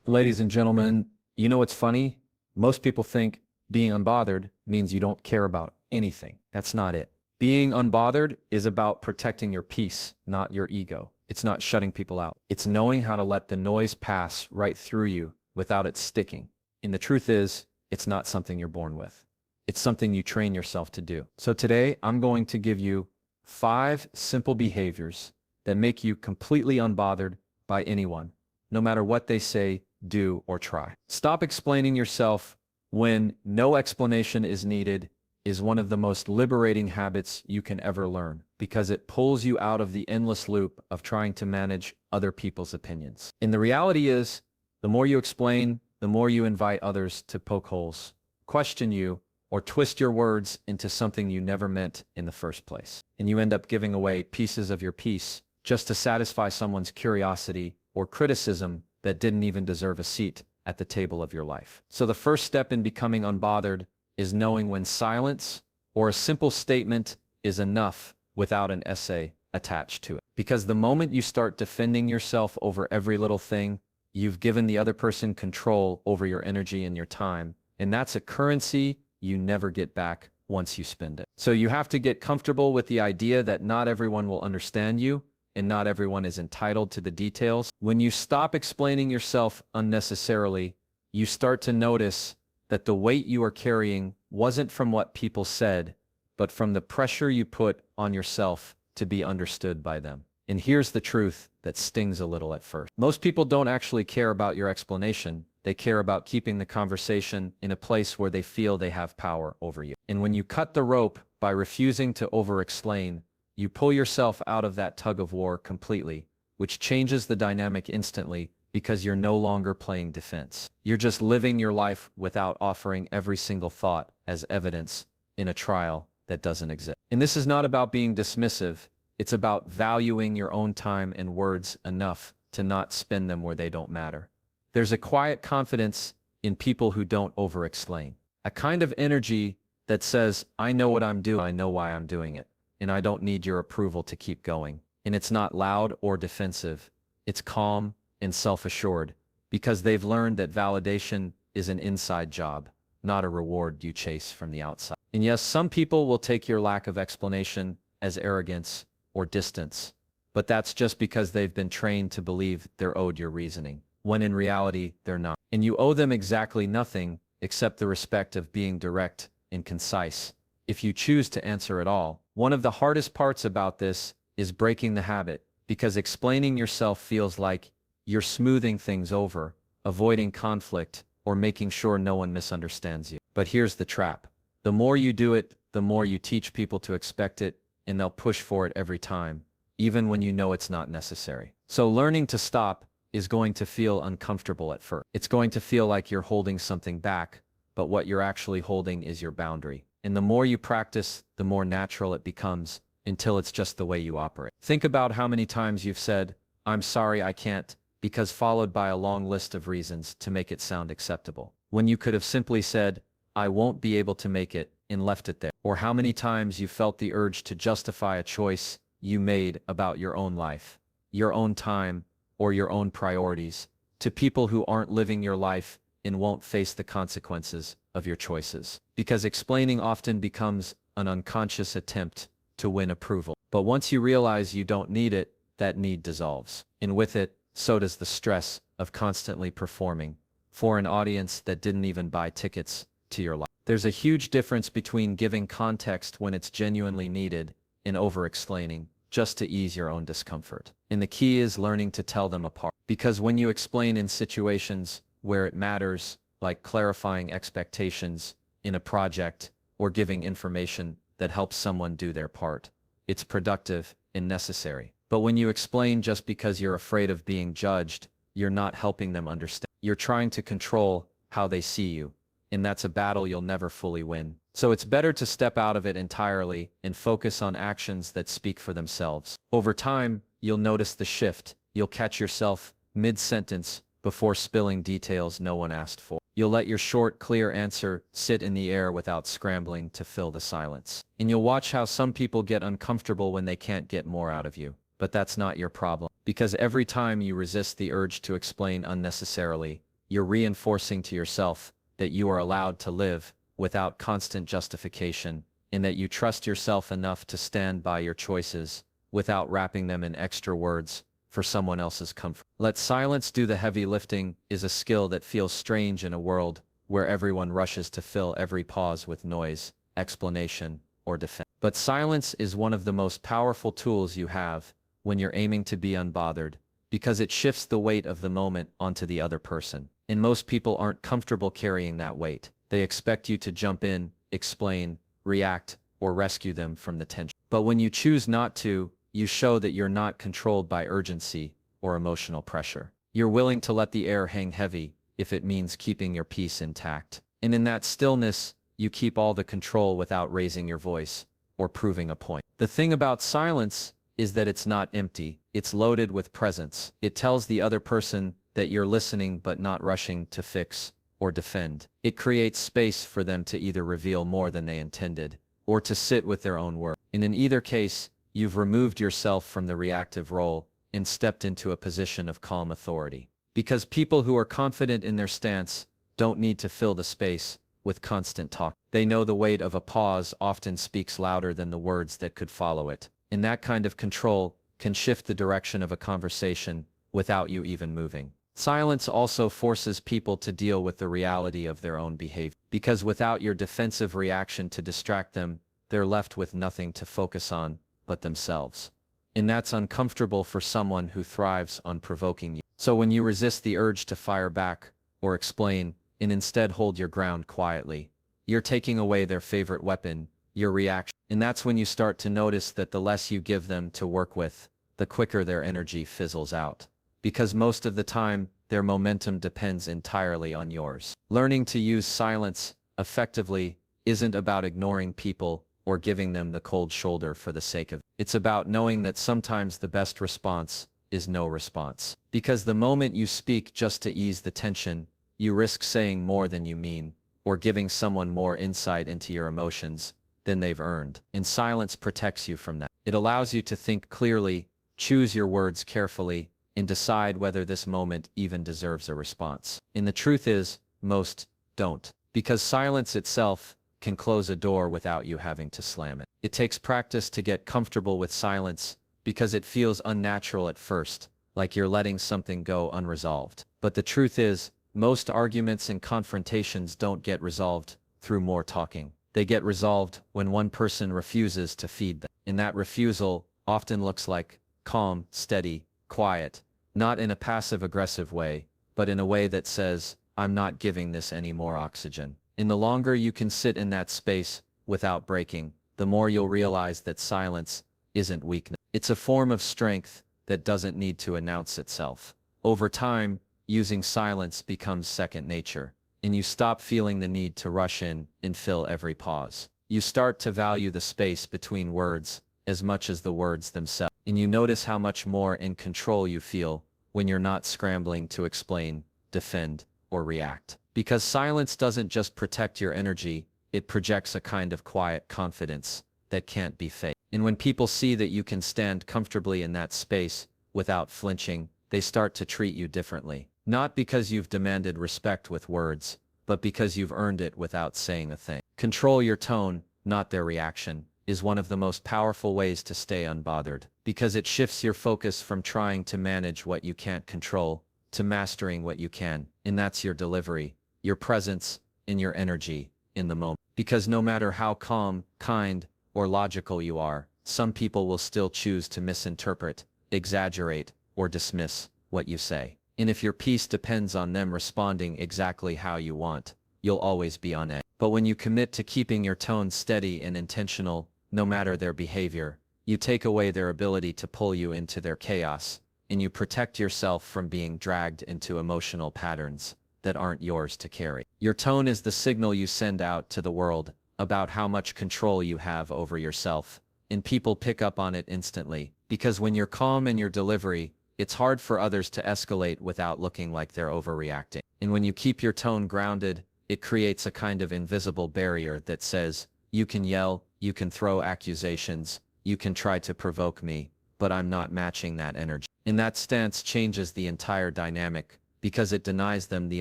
Ladies and gentlemen, you know what's funny? Most people think being unbothered means you don't care about anything. That's not it. Being unbothered is about protecting your peace, not your ego. It's not shutting people out. It's knowing how to let the noise pass right through you without it sticking. And the truth is, it's not something you're born with. It's something you train yourself to do. So today, I'm going to give you 5 simple behaviors that make you completely unbothered by anyone, no matter what they say, do, or try. Stop explaining yourself when no explanation is needed is one of the most liberating habits you can ever learn, because it pulls you out of the endless loop of trying to manage other people's opinions. And the reality is, the more you explain, the more you invite others to poke holes, question you, or twist your words into something you never meant in the first place. And you end up giving away pieces of your peace just to satisfy someone's curiosity or criticism that didn't even deserve a seat at the table of your life. So the first step in becoming unbothered is knowing when silence or a simple statement is enough without an essay attached to it. Because the moment you start defending yourself over every little thing, you've given the other person control over your energy and your time, and that's a currency you never get back once you spend it. So you have to get comfortable with the idea that not everyone will understand you, and not everyone is entitled to the details. When you stop explaining yourself unnecessarily, you start to notice that the weight you are carrying wasn't from what people said, but from the pressure you put on yourself to be understood by them. And here's the truth that stings a little at first. Most people don't actually care about your explanation. They care about keeping the conversation in a place where they feel they have power over you. And when you cut the rope by refusing to over-explain, you pull yourself out of that tug of war completely, which changes the dynamic instantly because you're no longer playing defense. You're just living your life without offering every single thought as evidence in a trial that doesn't exist. And this is not about being dismissive. It's about valuing your own time and words enough to not spend them where they don't matter. There's a quiet confidence in people who don't over-explain. A kind of energy that says, I know what I'm doing, I know why I'm doing it, and I don't need your approval to keep going. And it's not loud or defensive. It's calm and self-assured, because they've learned that validation is an inside job, not a reward you chase from the outside. And yes, some people will take your lack of explanation as arrogance or distance, but that's just because they've been trained to believe they're owed your reasoning, when in reality, they're not. And you owe them exactly nothing except the respect of being direct and concise, if you choose to answer at all. One of the hardest parts about this is breaking the habit, because explaining yourself feels like you're smoothing things over, avoiding conflict, or making sure no one misunderstands you. But here's the trap. The more you do it, the more you teach people to expect it, and they'll push for it every time, even when you know it's not necessary. So learning to stop is going to feel uncomfortable at first. It's going to feel like you're holding something back, but what you're actually holding is your boundary. And the more you practice, the more natural it becomes, until it's just the way you operate. Think about how many times you've said, I'm sorry I can't, because followed by a long list of reasons to make it sound acceptable, when you could have simply said, I won't be able to make it, and left it there. Or how many times you felt the urge to justify a choice you made about your own life, your own time, or your own priorities, to people who aren't living your life and won't face the consequences of your choices. Because explaining often becomes an unconscious attempt to win approval. But once you realize you don't need it, that need dissolves. And with it, so does the stress of constantly performing for an audience that didn't even buy tickets to your life. There's a huge difference between giving context when it's genuinely needed and over-explaining just to ease your own discomfort. And the key is learning to tell them apart. Because when you explain in situations where it matters, like clarifying expectations in a project or giving information that helps someone do their part, it's productive and necessary. But when you explain just because you're afraid of being judged, you're not helping them understand. You're trying to control how they see you, and that's a battle you'll never fully win. So it's better to step out of it entirely and focus on actions that speak for themselves. Over time, you'll notice the shift. You'll catch yourself mid-sentence before spilling details no one asked for. You'll let your short, clear answer sit in the air without scrambling to fill the silence. And you'll watch how some people get uncomfortable when they can't get more out of you. But that's not your problem, because every time you resist the urge to explain unnecessarily, you're reinforcing to yourself that you are allowed to live without constant justification, and that you trust yourself enough to stand by your choices without wrapping them in extra words for someone else's comfort. Let silence do the heavy lifting is a skill that feels strange in a world where everyone rushes to fill every pause with noise, explanation, or defense. But silence is one of the most powerful tools you have when you're aiming to be unbothered, because it shifts the weight of the moment onto the other person. And most people aren't comfortable carrying that weight. They expect you to jump in, explain, react, or rescue them from the tension. But when you choose not to, you show that you're not controlled by urgency or emotional pressure. You're willing to let the air hang heavy if it means keeping your peace intact. And in that stillness, you keep all the control without raising your voice or proving a point. The thing about silence is that it's not empty, it's loaded with presence. It tells the other person that you're listening but not rushing to fix or defend. It creates space for them to either reveal more than they intended or to sit with their own work. And in either case, you've removed yourself from the reactive role and stepped into a position of calm authority. Because people who are confident in their stance don't need to fill the space with constant talk. They know the weight of a pause often speaks louder than the words that could follow it. And that kind of control can shift the direction of a conversation without you even moving. Silence also forces people to deal with the reality of their own behavior. Because without your defensive reaction to distract them, they're left with nothing to focus on but themselves. And that's uncomfortable for someone who thrives on provoking you. So when you resist the urge to fire back or explain, and instead hold your ground quietly, you're taking away their favorite weapon, your reaction. And that's when you start to notice that the less you give them to work with, the quicker their energy fizzles out. Because most of the time, their momentum depends entirely on yours. Learning to use silence effectively isn't about ignoring people or giving them the cold shoulder for the sake of it. It's about knowing that sometimes the best response is no response. Because the moment you speak just to ease the tension, you risk saying more than you mean, or giving someone more insight into your emotions than they've earned. And silence protects you from that. It allows you to think clearly, choose your words carefully, and decide whether this moment even deserves a response. And the truth is, most don't. Because silence itself can close a door without you having to slam it. It takes practice to get comfortable with silence because it feels unnatural at first, like you're letting something go unresolved. But the truth is, most arguments and confrontations don't get resolved through more talking. They get resolved when one person refuses to feed them. And that refusal often looks like calm, steady, quiet, not in a passive-aggressive way, but in a way that says, I'm not giving this any more oxygen. And the longer you can sit in that space without breaking, the more you'll realize that silence isn't weakness. It's a form of strength that doesn't need to announce itself. Over time, using silence becomes second nature, and you stop feeling the need to rush in and fill every pause. You start to value the space between words as much as the words themselves, and you notice how much more in control you feel when you're not scrambling to explain, defend, or react. Because silence doesn't just protect your energy, it projects a kind of quiet confidence that can't be faked. And when people see that you can stand comfortably in that space without flinching, they start to treat you differently. Not because you've demanded respect with words, but because you've earned it without saying a thing. Control your tone, not their reaction, is one of the most powerful ways to stay unbothered, because it shifts your focus from trying to manage what you can't control to mastering what you can. And that's your delivery, your presence, and your energy in the moment. Because no matter how calm, kind, or logical you are, some people will still choose to misinterpret, exaggerate, or dismiss what you say. And if your peace depends on them responding exactly how you want, you'll always be on edge. But when you commit to keeping your tone steady and intentional, no matter their behavior, you take away their ability to pull you into their chaos, and you protect yourself from being dragged into emotional patterns that aren't yours to carry. Your tone is the signal you send out to the world about how much control you have over yourself, and people pick up on it instantly, because when you're calm in your delivery, it's hard for others to escalate without looking like they're overreacting. And when you keep your tone grounded, it creates a kind of invisible barrier that says, you can yell, you can throw accusations, you can try to provoke me, but I'm not matching that energy. And that stance changes the entire dynamic, because it denies them the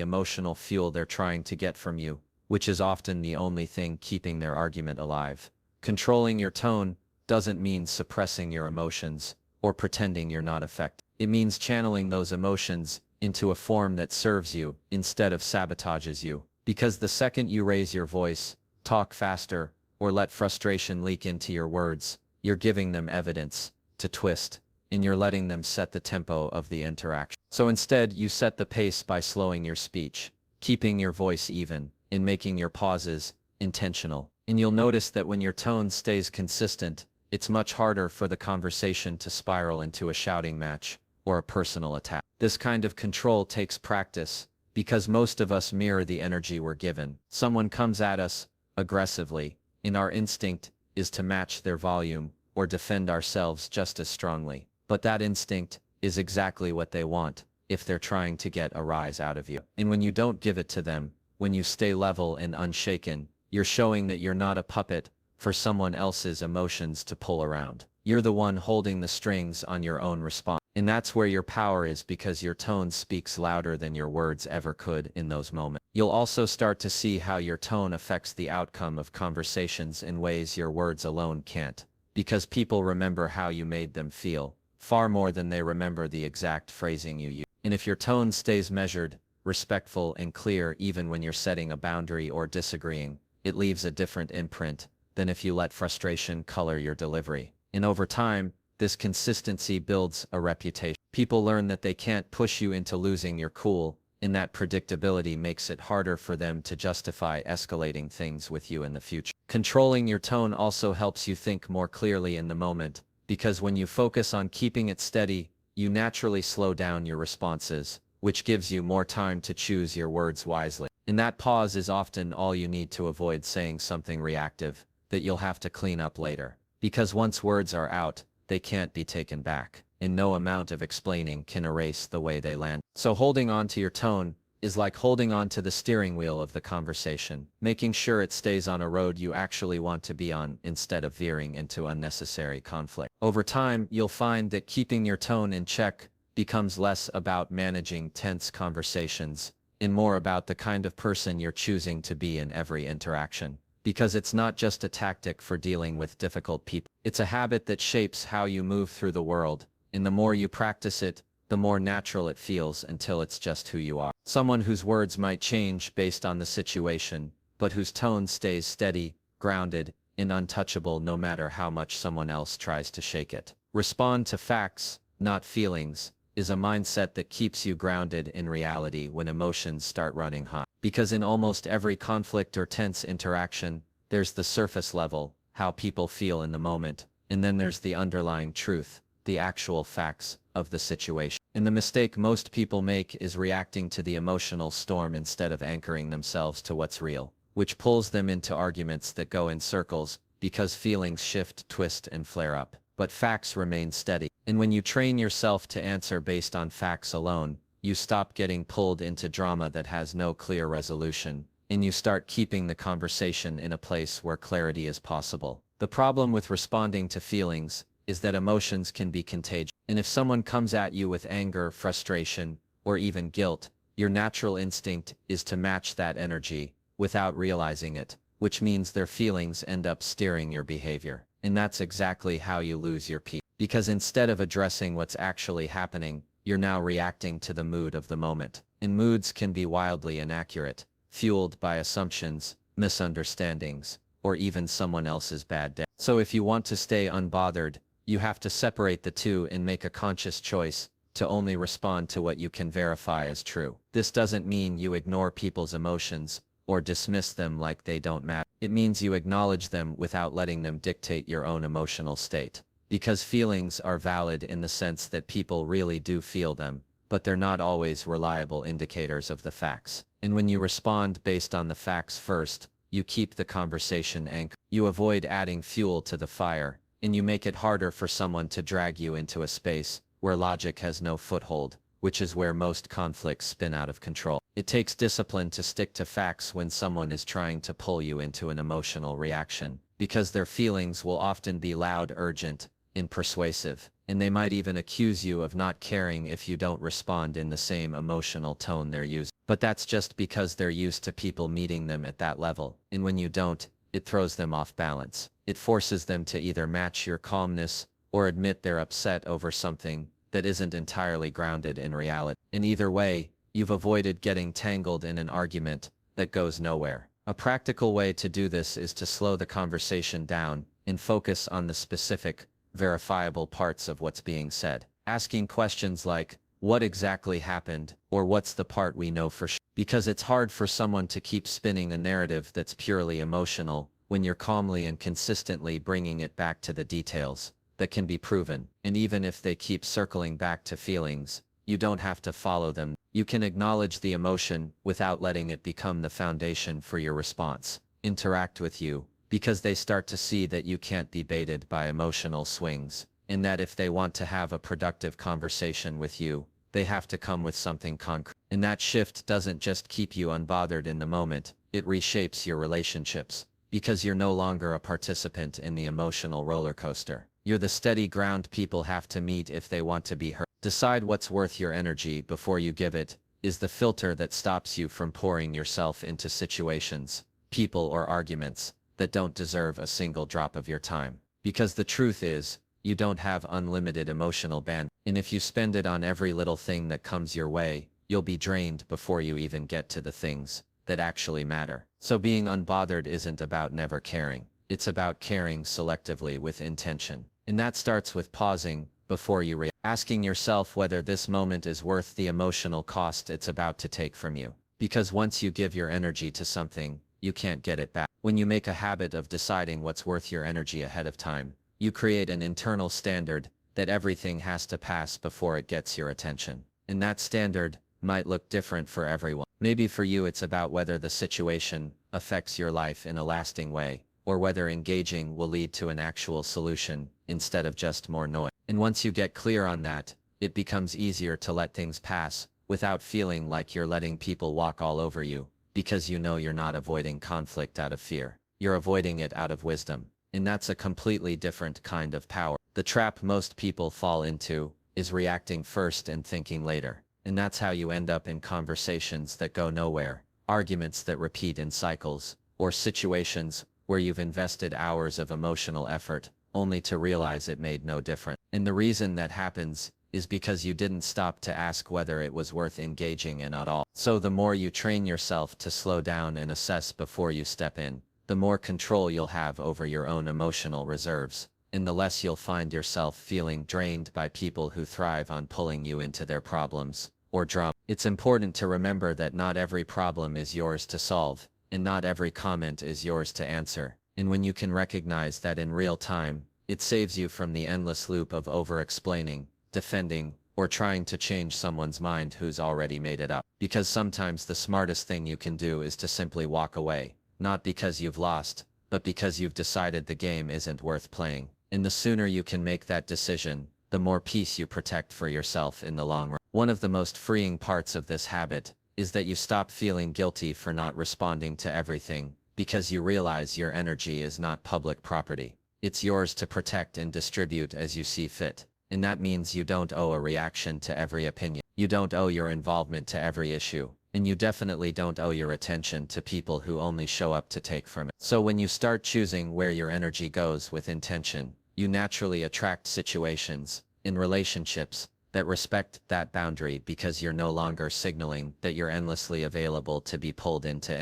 emotional fuel they're trying to get from you, which is often the only thing keeping their argument alive. Controlling your tone doesn't mean suppressing your emotions or pretending you're not affected. It means channeling those emotions into a form that serves you instead of sabotages you. Because the second you raise your voice, talk faster, or let frustration leak into your words, you're giving them evidence to twist, and you're letting them set the tempo of the interaction. So instead, you set the pace by slowing your speech, keeping your voice even, and making your pauses intentional. And you'll notice that when your tone stays consistent, it's much harder for the conversation to spiral into a shouting match or a personal attack. This kind of control takes practice, because most of us mirror the energy we're given. Someone comes at us aggressively, and our instinct is to match their volume or defend ourselves just as strongly. But that instinct is exactly what they want if they're trying to get a rise out of you. And when you don't give it to them, when you stay level and unshaken, you're showing that you're not a puppet for someone else's emotions to pull around. You're the one holding the strings on your own response. And that's where your power is, because your tone speaks louder than your words ever could in those moments. You'll also start to see how your tone affects the outcome of conversations in ways your words alone can't, because people remember how you made them feel, far more than they remember the exact phrasing you use. And if your tone stays measured, respectful, and clear even when you're setting a boundary or disagreeing, it leaves a different imprint than if you let frustration color your delivery. And over time, this consistency builds a reputation. People learn that they can't push you into losing your cool, and that predictability makes it harder for them to justify escalating things with you in the future. Controlling your tone also helps you think more clearly in the moment, because when you focus on keeping it steady, you naturally slow down your responses, which gives you more time to choose your words wisely. And that pause is often all you need to avoid saying something reactive that you'll have to clean up later. Because once words are out, they can't be taken back, and no amount of explaining can erase the way they land. So holding on to your tone is like holding on to the steering wheel of the conversation, making sure it stays on a road you actually want to be on instead of veering into unnecessary conflict. Over time, you'll find that keeping your tone in check becomes less about managing tense conversations and more about the kind of person you're choosing to be in every interaction. Because it's not just a tactic for dealing with difficult people. It's a habit that shapes how you move through the world, and the more you practice it, the more natural it feels until it's just who you are. Someone whose words might change based on the situation, but whose tone stays steady, grounded, and untouchable no matter how much someone else tries to shake it. Respond to facts, not feelings, is a mindset that keeps you grounded in reality when emotions start running hot. Because in almost every conflict or tense interaction, there's the surface level, how people feel in the moment, and then there's the underlying truth, the actual facts of the situation. And the mistake most people make is reacting to the emotional storm instead of anchoring themselves to what's real, which pulls them into arguments that go in circles, because feelings shift, twist, and flare up, but facts remain steady. And when you train yourself to answer based on facts alone, you stop getting pulled into drama that has no clear resolution, and you start keeping the conversation in a place where clarity is possible. The problem with responding to feelings is that emotions can be contagious. And if someone comes at you with anger, frustration, or even guilt, your natural instinct is to match that energy without realizing it, which means their feelings end up steering your behavior. And that's exactly how you lose your peace. Because instead of addressing what's actually happening, you're now reacting to the mood of the moment. And moods can be wildly inaccurate, fueled by assumptions, misunderstandings, or even someone else's bad day. So if you want to stay unbothered, you have to separate the two and make a conscious choice to only respond to what you can verify as true. This doesn't mean you ignore people's emotions or dismiss them like they don't matter. It means you acknowledge them without letting them dictate your own emotional state. Because feelings are valid in the sense that people really do feel them, but they're not always reliable indicators of the facts. And when you respond based on the facts first, you keep the conversation anchored. You avoid adding fuel to the fire, and you make it harder for someone to drag you into a space where logic has no foothold, which is where most conflicts spin out of control. It takes discipline to stick to facts when someone is trying to pull you into an emotional reaction, because their feelings will often be loud, urgent, and persuasive, and they might even accuse you of not caring if you don't respond in the same emotional tone they're using. But that's just because they're used to people meeting them at that level, and when you don't, it throws them off balance. It forces them to either match your calmness or admit they're upset over something that isn't entirely grounded in reality. In either way, you've avoided getting tangled in an argument that goes nowhere. A practical way to do this is to slow the conversation down and focus on the specific, verifiable parts of what's being said. Asking questions like, what exactly happened, or what's the part we know for sure? Because it's hard for someone to keep spinning a narrative that's purely emotional when you're calmly and consistently bringing it back to the details that can be proven. And even if they keep circling back to feelings, you don't have to follow them. You can acknowledge the emotion without letting it become the foundation for your response. Interact with you, because they start to see that you can't be baited by emotional swings, and that if they want to have a productive conversation with you, they have to come with something concrete. And that shift doesn't just keep you unbothered in the moment, it reshapes your relationships, because you're no longer a participant in the emotional roller coaster. You're the steady ground people have to meet if they want to be heard. Decide what's worth your energy before you give it, is the filter that stops you from pouring yourself into situations, people or arguments that don't deserve a single drop of your time. Because the truth is, you don't have unlimited emotional bandwidth, and if you spend it on every little thing that comes your way, you'll be drained before you even get to the things that actually matter. So being unbothered isn't about never caring, it's about caring selectively with intention. And that starts with pausing before you react, asking yourself whether this moment is worth the emotional cost it's about to take from you. Because once you give your energy to something, you can't get it back. When you make a habit of deciding what's worth your energy ahead of time, you create an internal standard that everything has to pass before it gets your attention. And that standard might look different for everyone. Maybe for you it's about whether the situation affects your life in a lasting way, or whether engaging will lead to an actual solution instead of just more noise. And once you get clear on that, it becomes easier to let things pass without feeling like you're letting people walk all over you, because you know you're not avoiding conflict out of fear. You're avoiding it out of wisdom. And that's a completely different kind of power. The trap most people fall into is reacting first and thinking later. And that's how you end up in conversations that go nowhere, arguments that repeat in cycles, or situations where you've invested hours of emotional effort only to realize it made no difference. And the reason that happens is because you didn't stop to ask whether it was worth engaging in at all. So the more you train yourself to slow down and assess before you step in, the more control you'll have over your own emotional reserves, and the less you'll find yourself feeling drained by people who thrive on pulling you into their problems or drama. It's important to remember that not every problem is yours to solve, and not every comment is yours to answer. And when you can recognize that in real time, it saves you from the endless loop of over-explaining, defending, or trying to change someone's mind who's already made it up. Because sometimes the smartest thing you can do is to simply walk away, not because you've lost, but because you've decided the game isn't worth playing. And the sooner you can make that decision, the more peace you protect for yourself in the long run. One of the most freeing parts of this habit is that you stop feeling guilty for not responding to everything, because you realize your energy is not public property. It's yours to protect and distribute as you see fit. And that means you don't owe a reaction to every opinion. You don't owe your involvement to every issue. And you definitely don't owe your attention to people who only show up to take from it. So when you start choosing where your energy goes with intention, you naturally attract situations, in relationships, that respect that boundary, because you're no longer signaling that you're endlessly available to be pulled into